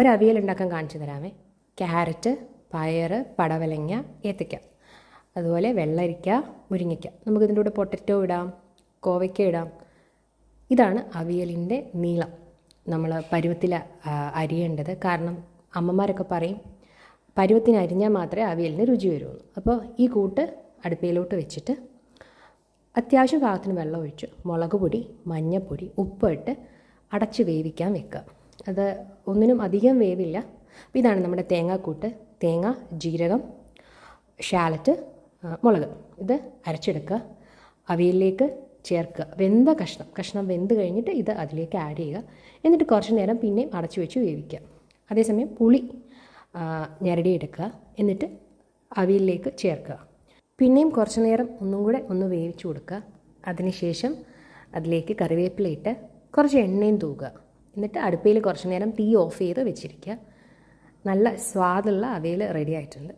ഒരവിയൽ ഉണ്ടാക്കാൻ കാണിച്ചു തരാമേ. ക്യാരറ്റ്, പയർ, പടവലങ്ങ, ഏത്തയ്ക്ക, അതുപോലെ വെള്ളരിക്ക, മുരിങ്ങയ്ക്ക. നമുക്കിതിൻ്റെ കൂടെ പൊട്ടറ്റോ ഇടാം, കോവയ്ക്ക ഇടാം. ഇതാണ് അവിയലിൻ്റെ നീളം. നമ്മൾ പരുവത്തിൽ അരിയേണ്ടത്. കാരണം അമ്മമാരൊക്കെ പറയും പരുവത്തിന് അരിഞ്ഞാൽ മാത്രമേ അവിയലിന് രുചി വരുള്ളൂ. അപ്പോൾ ഈ കൂട്ട് അടുപ്പയിലോട്ട് വെച്ചിട്ട് അത്യാവശ്യം പാകത്തിന് വെള്ളം ഒഴിച്ച് മുളക് പൊടി, മഞ്ഞൾപ്പൊടി, ഉപ്പിട്ട് അടച്ച് വേവിക്കാൻ വെക്കുക. അത് ഒന്നിനും അധികം വേവില്ല. അപ്പോൾ ഇതാണ് നമ്മുടെ തേങ്ങാക്കൂട്ട്. തേങ്ങ, ജീരകം, ഷാലറ്റ്, മുളക് ഇത് അരച്ചെടുക്കുക. അവിയലിലേക്ക് ചേർക്കുക. വെന്ത കഷ്ണം വെന്ത് കഴിഞ്ഞിട്ട് ഇത് അതിലേക്ക് ആഡ് ചെയ്യുക. എന്നിട്ട് കുറച്ച് നേരം പിന്നെയും അടച്ചു വെച്ച് വേവിക്കുക. അതേസമയം പുളി ഞെരടിയെടുക്കുക. എന്നിട്ട് അവിയലിലേക്ക് ചേർക്കുക. പിന്നെയും കുറച്ച് നേരം ഒന്നും കൂടെ ഒന്ന് വേവിച്ച് കൊടുക്കുക. അതിനുശേഷം അതിലേക്ക് കറിവേപ്പില ഇട്ട് കുറച്ച് എണ്ണയും തൂക്കുക. എന്നിട്ട് അടുപ്പയിൽ കുറച്ച് നേരം തീ ഓഫ് ചെയ്ത് വെച്ചിരിക്കുക. നല്ല സ്വാദുള്ള അവിയൽ റെഡി ആയിട്ടുണ്ട്.